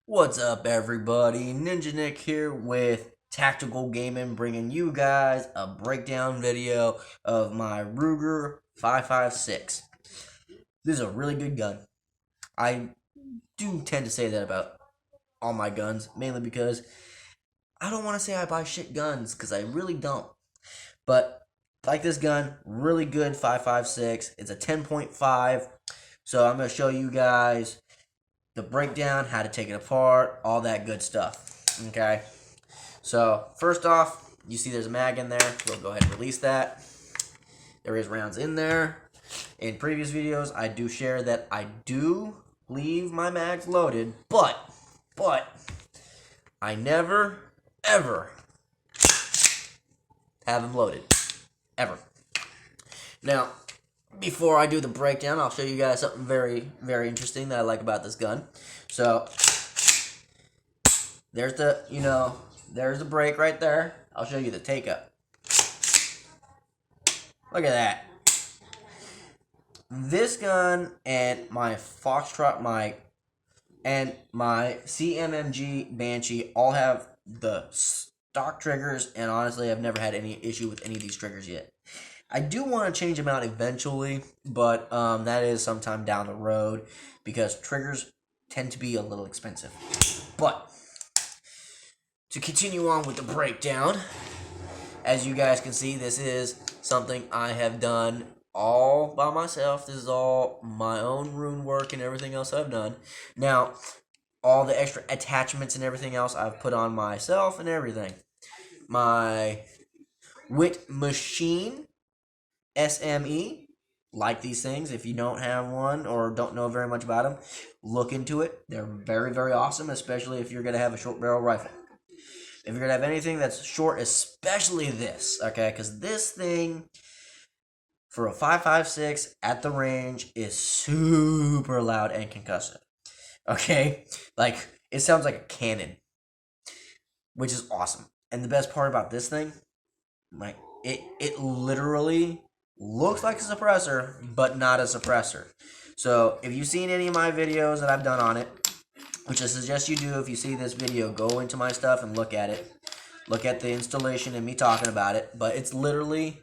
What's up, everybody? Ninja Nick here with Tactical Gaming, bringing you guys a breakdown video of my Ruger 556. This is a really good gun. I do tend to say that about all my guns, mainly because I don't want to say I buy shit guns, because I really don't. But like this gun, really good 556. It's a 10.5, so I'm going to show you guys the breakdown, how to take it apart, all that good stuff. Okay, so first off, you see there's a mag in there. We'll go ahead and release that. There is rounds in there. In previous videos, I do share that I do leave my mags loaded, but I never ever have them loaded, ever. Now, before I do the breakdown, I'll show you guys something very, very interesting that I like about this gun. So, there's there's the break right there. I'll show you the take up. Look at that. This gun and my Foxtrot mic and my CMMG Banshee all have the stock triggers, and honestly, I've never had any issue with any of these triggers yet. I do want to change them out eventually, but that is sometime down the road because triggers tend to be a little expensive. But to continue on with the breakdown, as you guys can see, this is something I have done all by myself. This is all my own rune work and everything else I've done. Now, all the extra attachments and everything else I've put on myself and everything. My Wit Machine SME, like these things. If you don't have one or don't know very much about them, look into it. They're very, very awesome, especially if you're going to have a short barrel rifle. If you're going to have anything that's short, especially this, okay? Because this thing, for a 5.56 at the range, is super loud and concussive, okay? Like, it sounds like a cannon, which is awesome. And the best part about this thing, like, it literally looks like a suppressor, but not a suppressor. So, if you've seen any of my videos that I've done on it, which I suggest you do if you see this video, go into my stuff and look at it. Look at the installation and me talking about it. But it's literally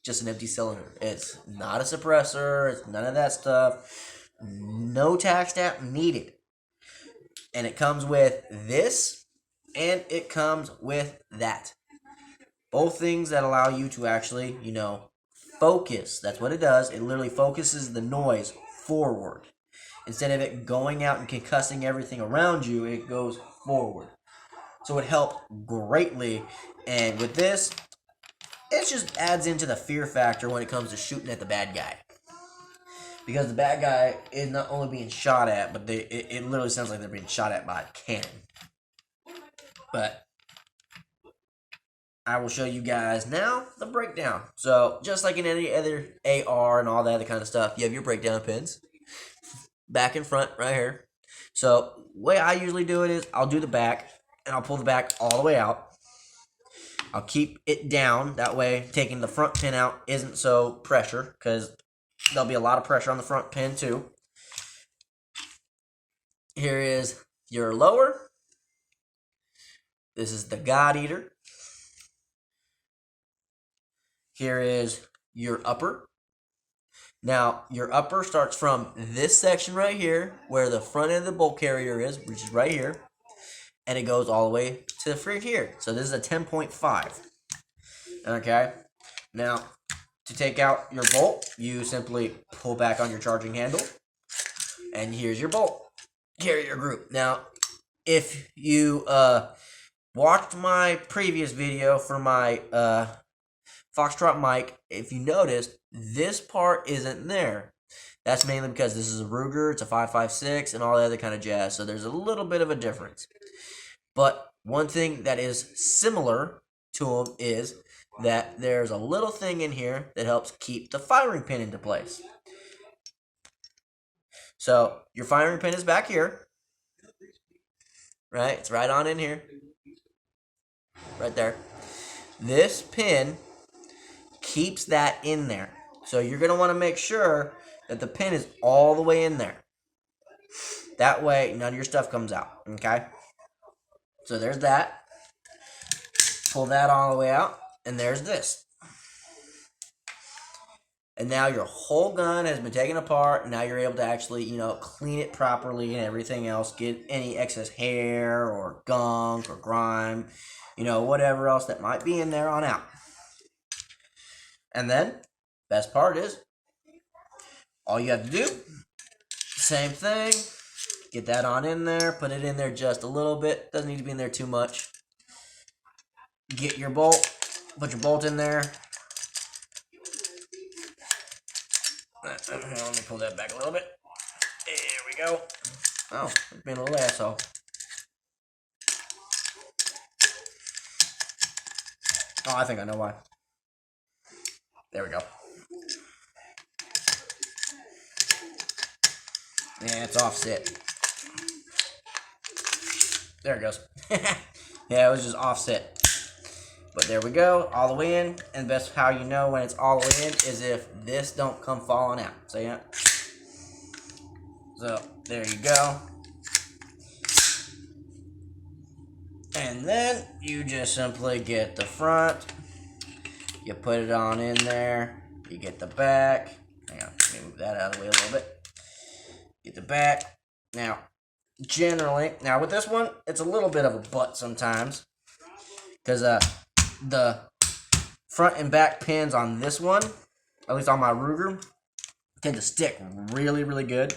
just an empty cylinder. It's not a suppressor. It's none of that stuff. No tac stamp needed. And it comes with this, and it comes with that. Both things that allow you to actually, focus. That's what it does. It literally focuses the noise forward. Instead of it going out and concussing everything around you, it goes forward. So it helped greatly. And with this, it just adds into the fear factor when it comes to shooting at the bad guy. Because the bad guy is not only being shot at, but it literally sounds like they're being shot at by a cannon. But I will show you guys now the breakdown. So just like in any other AR and all that other kind of stuff, you have your breakdown pins. Back and front right here. So the way I usually do it is I'll do the back and I'll pull the back all the way out. I'll keep it down. That way taking the front pin out isn't so pressure, because there'll be a lot of pressure on the front pin too. Here is your lower. This is the God Eater. Here is your upper. Now, your upper starts from this section right here, where the front end of the bolt carrier is, which is right here, and it goes all the way to the front here. So this is a 10.5. Okay? Now, to take out your bolt, you simply pull back on your charging handle, and here's your bolt carrier group. Now, if you watched my previous video for my Foxtrot mic, if you noticed, this part isn't there. That's mainly because this is a Ruger, it's a 5.56, and all the other kind of jazz, so there's a little bit of a difference. But one thing that is similar to them is that there's a little thing in here that helps keep the firing pin into place. So your firing pin is back here, right? It's right on in here, right there. This pin keeps that in there. So you're going to want to make sure that the pin is all the way in there. That way, none of your stuff comes out, okay? So there's that. Pull that all the way out, and there's this. And now your whole gun has been taken apart, and now you're able to actually, clean it properly and everything else, get any excess hair or gunk or grime, whatever else that might be in there on out. And then, best part is, all you have to do, same thing, get that on in there, put it in there just a little bit, doesn't need to be in there too much. Get your bolt, put your bolt in there. Let me pull that back a little bit. There we go. Oh, it's been a little asshole. Oh, I think I know why. There we go. Yeah, it's offset. There it goes. Yeah, it was just offset. But there we go, all the way in. And best how you know when it's all the way in is if this don't come falling out. So yeah. So there you go. And then you just simply get the front. You put it on in there. You get the back. Hang on, let me move that out of the way a little bit. Get the back. Now, generally, with this one, it's a little bit of a butt sometimes. Because the front and back pins on this one, at least on my Ruger, tend to stick really, really good.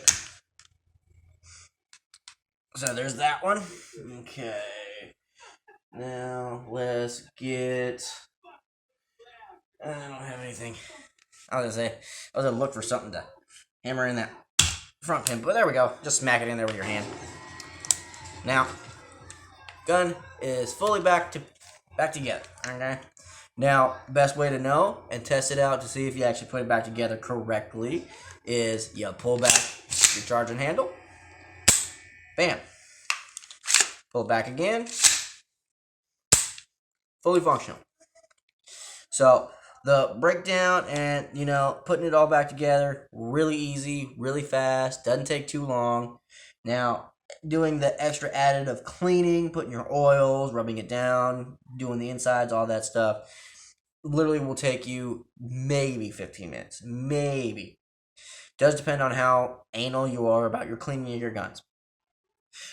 So there's that one. Okay. Now let's get. I don't have anything. I was gonna look for something to hammer in that front pin, but there we go. Just smack it in there with your hand. Now, gun is fully back together. Okay. Now, best way to know and test it out to see if you actually put it back together correctly is you pull back your charging handle. Bam. Pull it back again. Fully functional. So the breakdown and putting it all back together, really easy, really fast, doesn't take too long. Now, doing the extra added of cleaning, putting your oils, rubbing it down, doing the insides, all that stuff, literally will take you maybe 15 minutes. Maybe. Does depend on how anal you are about your cleaning of your guns.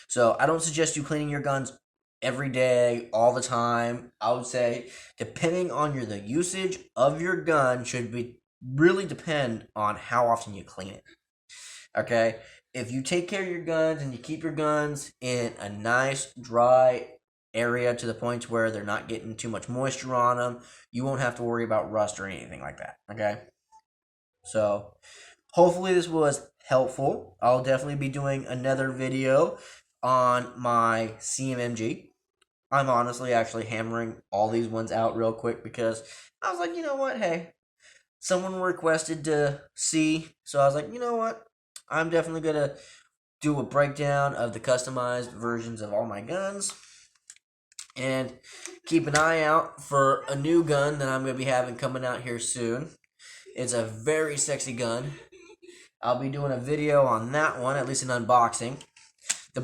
So I don't suggest you cleaning your guns every day, all the time. I would say, depending on the usage of your gun, should really depend on how often you clean it. Okay? If you take care of your guns and you keep your guns in a nice, dry area to the point where they're not getting too much moisture on them, you won't have to worry about rust or anything like that. Okay? So, hopefully this was helpful. I'll definitely be doing another video on my CMMG. I'm honestly actually hammering all these ones out real quick because I was like, you know what, hey, someone requested to see, so I was like, you know what, I'm definitely going to do a breakdown of the customized versions of all my guns, and keep an eye out for a new gun that I'm going to be having coming out here soon. It's a very sexy gun. I'll be doing a video on that one, at least an unboxing. The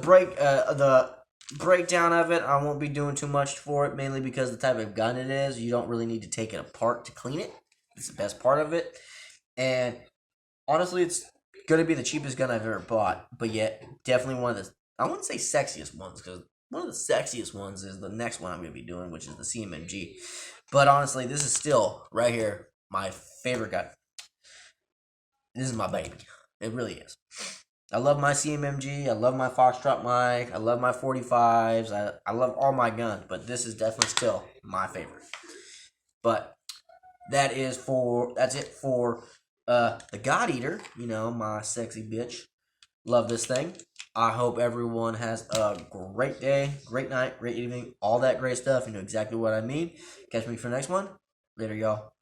breakdown of it, I won't be doing too much for it, mainly because the type of gun it is, you don't really need to take it apart to clean it. It's the best part of it. And honestly, it's going to be the cheapest gun I've ever bought, but yet definitely one of the, I wouldn't say sexiest ones, because one of the sexiest ones is the next one I'm going to be doing, which is the CMMG. But honestly, this is still, right here, my favorite gun. This is my baby. It really is. I love my CMMG. I love my Foxtrot mic. I love my 45s. I love all my guns, but this is definitely still my favorite. But that's it for the God Eater. My sexy bitch. Love this thing. I hope everyone has a great day, great night, great evening, all that great stuff. You know exactly what I mean. Catch me for the next one. Later, y'all.